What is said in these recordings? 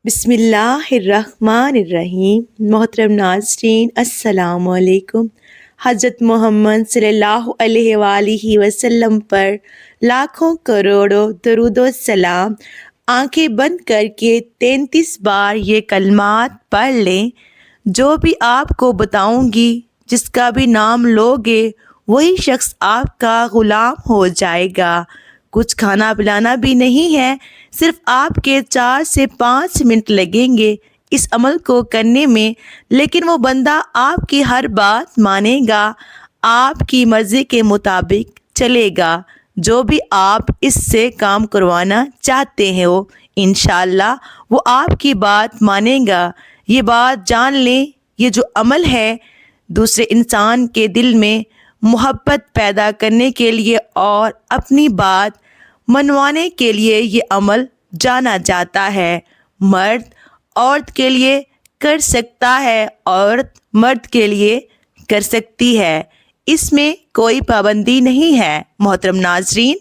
بسم اللہ الرحمن الرحیم۔ محترم ناظرین السلام علیکم۔ حضرت محمد صلی اللہ علیہ وآلہ وسلم پر لاکھوں کروڑوں درود و سلام۔ آنکھیں بند کر کے 33 بار یہ کلمات پڑھ لیں۔ جو بھی آپ کو بتاؤں گی، جس کا بھی نام لوگے، وہی شخص آپ کا غلام ہو جائے گا۔ کچھ کھانا پلانا بھی نہیں ہے، صرف آپ کے 4 سے 5 منٹ لگیں گے اس عمل کو کرنے میں، لیکن وہ بندہ آپ کی ہر بات مانے گا، آپ کی مرضی کے مطابق چلے گا۔ جو بھی آپ اس سے کام کروانا چاہتے ہیں انشاءاللہ وہ آپ کی بات مانے گا۔ یہ بات جان لیں، یہ جو عمل ہے دوسرے انسان کے دل میں محبت پیدا کرنے کے لیے اور اپنی بات منوانے کے لیے یہ عمل جانا جاتا ہے۔ مرد عورت کے لیے کر سکتا ہے، عورت مرد کے لیے کر سکتی ہے، اس میں کوئی پابندی نہیں ہے۔ محترم ناظرین،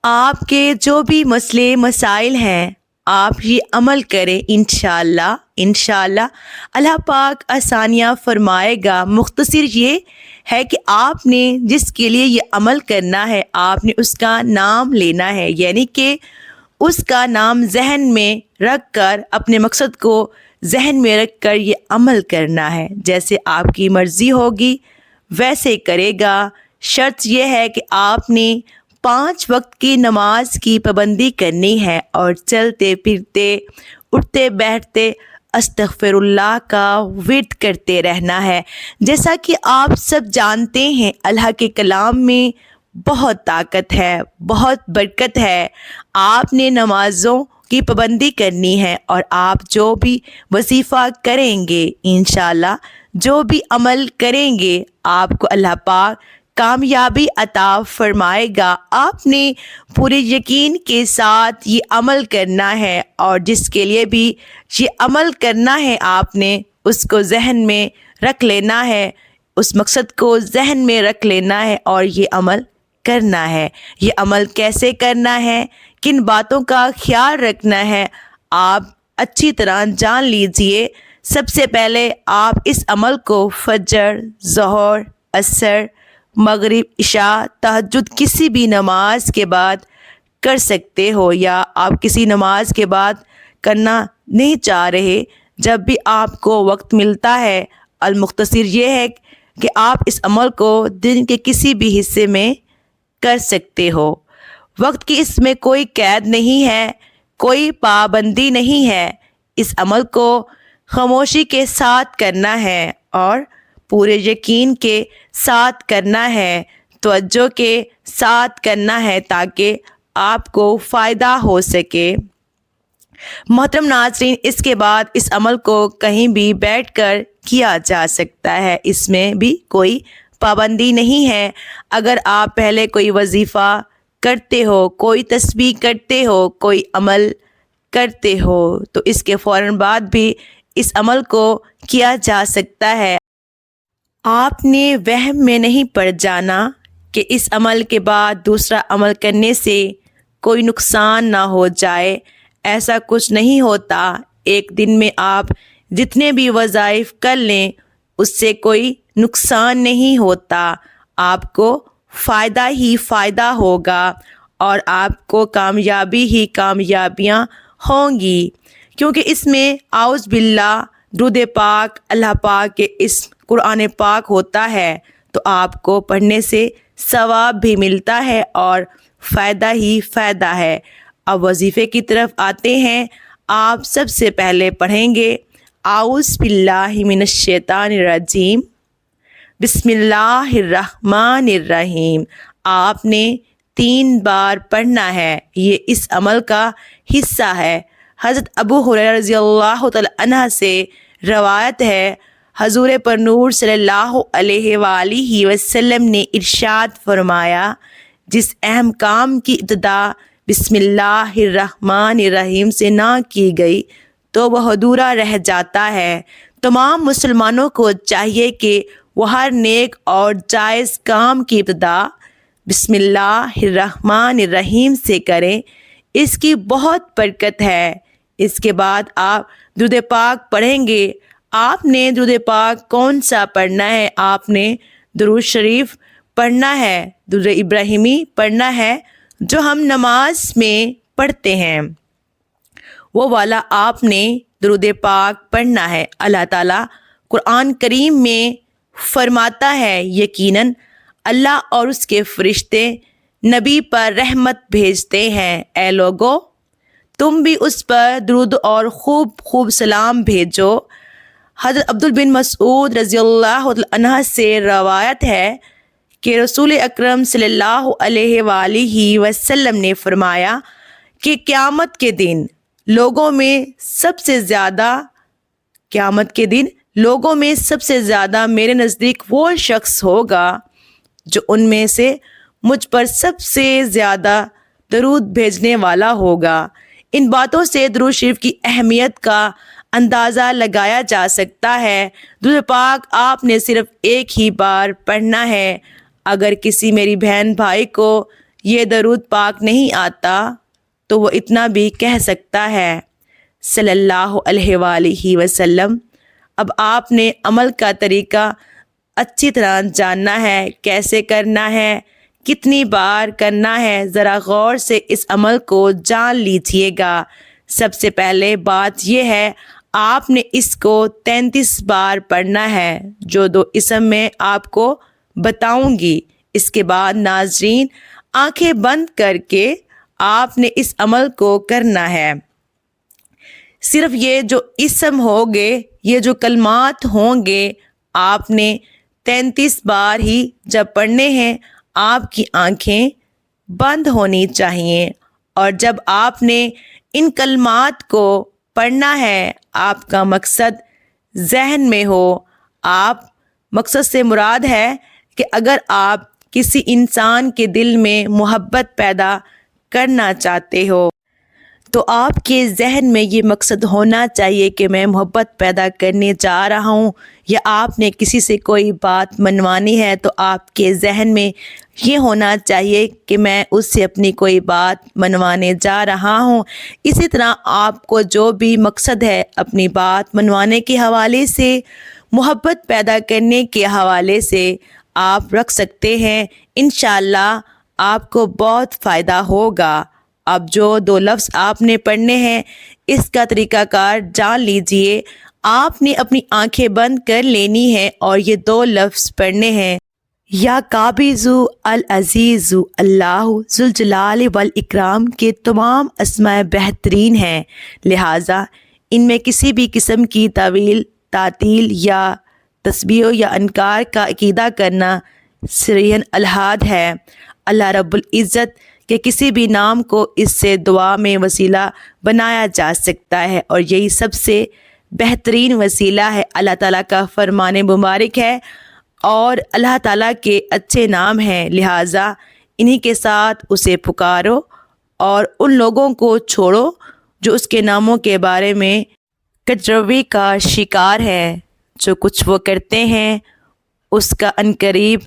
آپ کے جو بھی مسئلے مسائل ہیں آپ یہ عمل کریں، انشاءاللہ اللہ پاک آسانیاں فرمائے گا۔ مختصر یہ ہے کہ آپ نے جس کے لیے یہ عمل کرنا ہے آپ نے اس کا نام لینا ہے، یعنی کہ اس کا نام ذہن میں رکھ کر، اپنے مقصد کو ذہن میں رکھ کر یہ عمل کرنا ہے۔ جیسے آپ کی مرضی ہوگی ویسے کرے گا۔ شرط یہ ہے کہ آپ نے 5 وقت کی نماز کی پابندی کرنی ہے اور چلتے پھرتے اٹھتے بیٹھتے استغفر اللہ کا ورد کرتے رہنا ہے۔ جیسا کہ آپ سب جانتے ہیں اللہ کے کلام میں بہت طاقت ہے، بہت برکت ہے۔ آپ نے نمازوں کی پابندی کرنی ہے اور آپ جو بھی وظیفہ کریں گے، انشاءاللہ جو بھی عمل کریں گے آپ کو اللہ پاک کامیابی عطا فرمائے گا۔ آپ نے پورے یقین کے ساتھ یہ عمل کرنا ہے اور جس کے لیے بھی یہ عمل کرنا ہے آپ نے اس کو ذہن میں رکھ لینا ہے، اس مقصد کو ذہن میں رکھ لینا ہے اور یہ عمل کرنا ہے۔ یہ عمل کیسے کرنا ہے، کن باتوں کا خیال رکھنا ہے، آپ اچھی طرح جان لیجئے۔ سب سے پہلے آپ اس عمل کو فجر، ظہر، عصر، مغرب، عشاء، تہجد کسی بھی نماز کے بعد کر سکتے ہو، یا آپ کسی نماز کے بعد کرنا نہیں چاہ رہے، جب بھی آپ کو وقت ملتا ہے۔ المختصر یہ ہے کہ آپ اس عمل کو دن کے کسی بھی حصے میں کر سکتے ہو۔ وقت کی اس میں کوئی قید نہیں ہے، کوئی پابندی نہیں ہے۔ اس عمل کو خاموشی کے ساتھ کرنا ہے اور پورے یقین کے ساتھ کرنا ہے، توجہ کے ساتھ کرنا ہے تاکہ آپ کو فائدہ ہو سکے۔ محترم ناظرین، اس کے بعد اس عمل کو کہیں بھی بیٹھ کر کیا جا سکتا ہے، اس میں بھی کوئی پابندی نہیں ہے۔ اگر آپ پہلے کوئی وظیفہ کرتے ہو، کوئی تسبیح کرتے ہو، کوئی عمل کرتے ہو تو اس کے فوراً بعد بھی اس عمل کو کیا جا سکتا ہے۔ آپ نے وہم میں نہیں پڑ جانا کہ اس عمل کے بعد دوسرا عمل کرنے سے کوئی نقصان نہ ہو جائے، ایسا کچھ نہیں ہوتا۔ ایک دن میں آپ جتنے بھی وظائف کر لیں اس سے کوئی نقصان نہیں ہوتا، آپ کو فائدہ ہی فائدہ ہوگا اور آپ کو کامیابی ہی کامیابیاں ہوں گی، کیونکہ اس میں اعوذ باللہ، درود پاک، اللہ پاک کے اس قرآن پاک ہوتا ہے، تو آپ کو پڑھنے سے ثواب بھی ملتا ہے اور فائدہ ہی فائدہ ہے۔ اب وظیفے کی طرف آتے ہیں۔ آپ سب سے پہلے پڑھیں گے اعوذ باللہ من الشیطان الرجیم، بسم اللہ الرحمن الرحیم۔ آپ نے 3 بار پڑھنا ہے، یہ اس عمل کا حصہ ہے۔ حضرت ابو ہریرہ رضی اللہ تعالی عنہ سے روایت ہے، حضور پر نور صلی اللہ علیہ وآلہ وسلم نے ارشاد فرمایا، جس اہم کام کی ابتدا بسم اللہ الرحمن الرحیم سے نہ کی گئی تو وہ ادھورا رہ جاتا ہے۔ تمام مسلمانوں کو چاہیے کہ وہ ہر نیک اور جائز کام کی ابتدا بسم اللہ الرحمن الرحیم سے کریں، اس کی بہت برکت ہے۔ اس کے بعد آپ درود پاک پڑھیں گے۔ آپ نے درود پاک کون سا پڑھنا ہے؟ آپ نے درود شریف پڑھنا ہے، درود ابراہیمی پڑھنا ہے جو ہم نماز میں پڑھتے ہیں، وہ والا آپ نے درود پاک پڑھنا ہے۔ اللہ تعالیٰ قرآن کریم میں فرماتا ہے، یقیناً اللہ اور اس کے فرشتے نبی پر رحمت بھیجتے ہیں، اے لوگو تم بھی اس پر درود اور خوب سلام بھیجو۔ حضرت عبد بن مسعود رضی اللہ عنہ سے روایت ہے کہ رسول اکرم صلی اللہ علیہ وآلہ وسلم نے فرمایا کہ قیامت کے دن لوگوں میں سب سے زیادہ میرے نزدیک وہ شخص ہوگا جو ان میں سے مجھ پر سب سے زیادہ درود بھیجنے والا ہوگا۔ ان باتوں سے درود شریف کی اہمیت کا اندازہ لگایا جا سکتا ہے۔ درود پاک آپ نے صرف ایک ہی بار پڑھنا ہے۔ اگر کسی میری بہن بھائی کو یہ درود پاک نہیں آتا تو وہ اتنا بھی کہہ سکتا ہے، صلی اللہ علیہ وآلہ وسلم۔ اب آپ نے عمل کا طریقہ اچھی طرح جاننا ہے، کیسے کرنا ہے، کتنی بار کرنا ہے، ذرا غور سے اس عمل کو جان لیجیے گا۔ سب سے پہلے بات یہ ہے، آپ نے اس کو 33 بار پڑھنا ہے، جو 2 اسم میں آپ کو بتاؤں گی۔ اس کے بعد ناظرین آنکھیں بند کر کے آپ نے اس عمل کو کرنا ہے۔ صرف یہ جو اسم ہوگے، یہ جو کلمات ہوں گے، آپ نے 33 بار ہی جب پڑھنے ہیں، آپ کی آنکھیں بند ہونی چاہیے، اور جب آپ نے ان کلمات کو پڑھنا ہے، آپ کا مقصد ذہن میں ہو۔ آپ مقصد سے مراد ہے کہ اگر آپ کسی انسان کے دل میں محبت پیدا کرنا چاہتے ہو تو آپ کے ذہن میں یہ مقصد ہونا چاہیے کہ میں محبت پیدا کرنے جا رہا ہوں، یا آپ نے کسی سے کوئی بات منوانی ہے تو آپ کے ذہن میں یہ ہونا چاہیے کہ میں اس سے اپنی کوئی بات منوانے جا رہا ہوں۔ اسی طرح آپ کو جو بھی مقصد ہے اپنی بات منوانے کے حوالے سے، محبت پیدا کرنے کے حوالے سے آپ رکھ سکتے ہیں۔ انشاءاللہ آپ کو بہت فائدہ ہوگا۔ اب جو 2 لفظ آپ نے پڑھنے ہیں، اس کا طریقہ کار جان لیجئے۔ آپ نے اپنی آنکھیں بند کر لینی ہے اور یہ 2 لفظ پڑھنے ہیں، یا قابضو العزیز اللہ ذوالجلال والاکرام کے تمام اسماء بہترین ہیں، لہٰذا ان میں کسی بھی قسم کی تعطیل یا تشبیہ یا انکار کا عقیدہ کرنا صریحاً الحاد ہے۔ اللہ رب العزت کے کسی بھی نام کو اس سے دعا میں وسیلہ بنایا جا سکتا ہے، اور یہی سب سے بہترین وسیلہ ہے۔ اللہ تعالیٰ کا فرمان مبارک ہے اور اللہ تعالیٰ کے اچھے نام ہیں، لہٰذا انہی کے ساتھ اسے پکارو اور ان لوگوں کو چھوڑو جو اس کے ناموں کے بارے میں کجروی کا شکار ہے۔ جو کچھ وہ کرتے ہیں اس کا عنقریب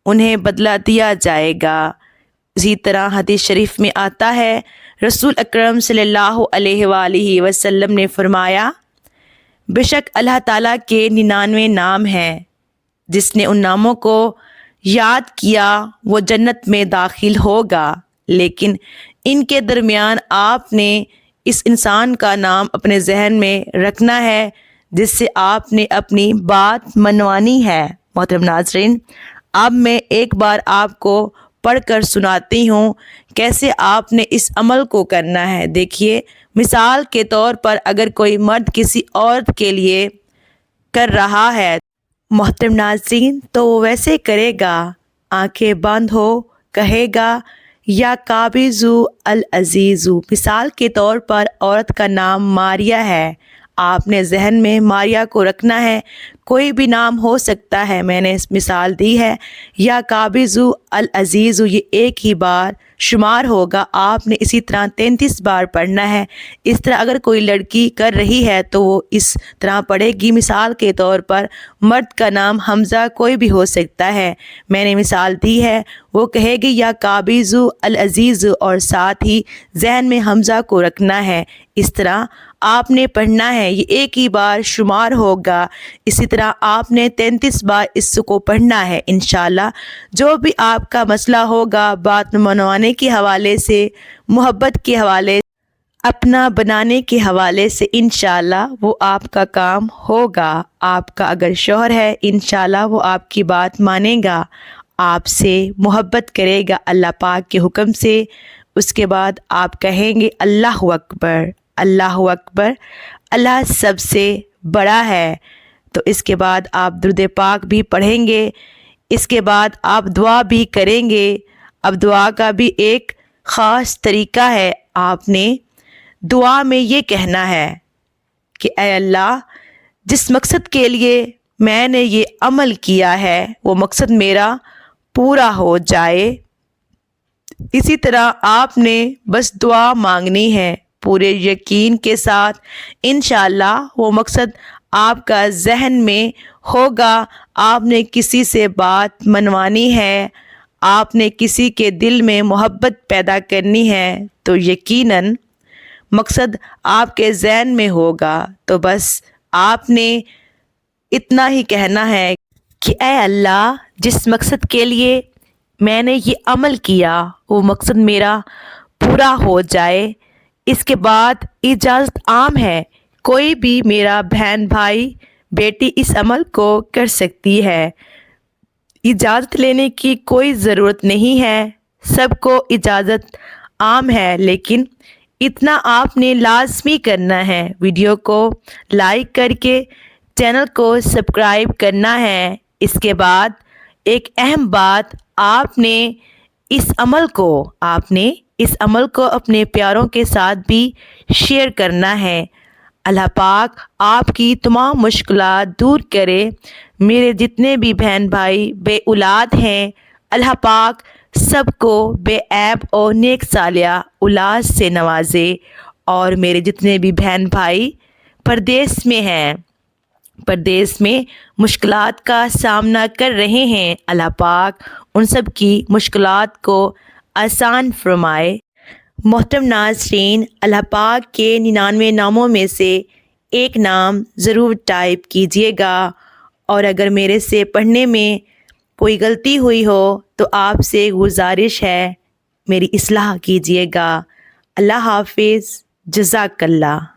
انہیں بدلہ دیا جائے گا۔ اسی طرح حدیث شریف میں آتا ہے، رسول اکرم صلی اللہ علیہ وآلہ وسلم نے فرمایا، بے شک اللہ تعالیٰ کے 99 نام ہیں، جس نے ان ناموں کو یاد کیا وہ جنت میں داخل ہوگا، لیکن ان کے درمیان آپ نے اس انسان کا نام اپنے ذہن میں رکھنا ہے جس سے آپ نے اپنی بات منوانی ہے۔ محترم ناظرین، اب میں ایک بار آپ کو پڑھ کر سناتی ہوں کیسے آپ نے اس عمل کو کرنا ہے۔ دیکھیے، مثال کے طور پر اگر کوئی مرد کسی عورت کے لیے کر رہا ہے محترم ناظرین تو وہ ویسے کرے گا، آنکھیں بند ہو کہے گا، یا قابضو العزیزو۔ مثال کے طور پر عورت کا نام ماریا ہے، آپ نے ذہن میں ماریا کو رکھنا ہے، کوئی بھی نام ہو سکتا ہے، میں نے مثال دی ہے، یا قابضو العزیزو، یہ ایک ہی بار شمار ہوگا، آپ نے اسی طرح 33 بار پڑھنا ہے۔ اس طرح اگر کوئی لڑکی کر رہی ہے تو وہ اس طرح پڑھے گی۔ مثال کے طور پر مرد کا نام حمزہ کوئی بھی ہو سکتا ہے، میں نے مثال دی ہے، وہ کہے گی یا قابضو العزیز، اور ساتھ ہی ذہن میں حمزہ کو رکھنا ہے۔ اس طرح آپ نے پڑھنا ہے یہ ایک ہی بار شمار ہوگا، اسی طرح آپ نے 33 بار اس کو پڑھنا ہے انشاءاللہ۔ جو بھی آپ کا مسئلہ ہوگا بات منوانے کے حوالے سے، محبت کے حوالے سے، اپنا بنانے کے حوالے سے، انشاءاللہ وہ آپ کا کام ہوگا۔ آپ کا اگر شوہر ہے انشاءاللہ وہ آپ کی بات مانے گا، آپ سے محبت کرے گا اللہ پاک کے حکم سے۔ اس کے بعد آپ کہیں گے اللہ اکبر، اللہ اکبر، اللہ سب سے بڑا ہے۔ تو اس کے بعد آپ درود پاک بھی پڑھیں گے، اس کے بعد آپ دعا بھی کریں گے۔ اب دعا کا بھی ایک خاص طریقہ ہے، آپ نے دعا میں یہ کہنا ہے کہ اے اللہ، جس مقصد کے لیے میں نے یہ عمل کیا ہے وہ مقصد میرا پورا ہو جائے۔ اسی طرح آپ نے بس دعا مانگنی ہے پورے یقین کے ساتھ، انشاءاللہ وہ مقصد آپ کا ذہن میں ہوگا۔ آپ نے کسی سے بات منوانی ہے، آپ نے کسی کے دل میں محبت پیدا کرنی ہے تو یقیناً مقصد آپ کے ذہن میں ہوگا۔ تو بس آپ نے اتنا ہی کہنا ہے کہ اے اللہ، جس مقصد کے لیے میں نے یہ عمل کیا وہ مقصد میرا پورا ہو جائے۔ اس کے بعد اجازت عام ہے، کوئی بھی میرا بہن بھائی بیٹی اس عمل کو کر سکتی ہے، اجازت لینے کی کوئی ضرورت نہیں ہے، سب کو اجازت عام ہے۔ لیکن اتنا آپ نے لازمی کرنا ہے، ویڈیو کو لائک کر کے چینل کو سبسکرائب کرنا ہے۔ اس کے بعد ایک اہم بات، آپ نے اس عمل کو اپنے پیاروں کے ساتھ بھی شیئر کرنا ہے۔ اللہ پاک آپ کی تمام مشکلات دور کرے۔ میرے جتنے بھی بہن بھائی بے اولاد ہیں، اللہ پاک سب کو بے عیب اور نیک صالحہ اولاد سے نوازے، اور میرے جتنے بھی بہن بھائی پردیس میں ہیں، پردیس میں مشکلات کا سامنا کر رہے ہیں، اللہ پاک ان سب کی مشکلات کو آسان فرمائے۔ محترم ناظرین، اللہ پاک کے 99 ناموں میں سے ایک نام ضرور ٹائپ کیجیے گا، اور اگر میرے سے پڑھنے میں کوئی غلطی ہوئی ہو تو آپ سے گزارش ہے میری اصلاح کیجیے گا۔ اللہ حافظ، جزاک اللہ۔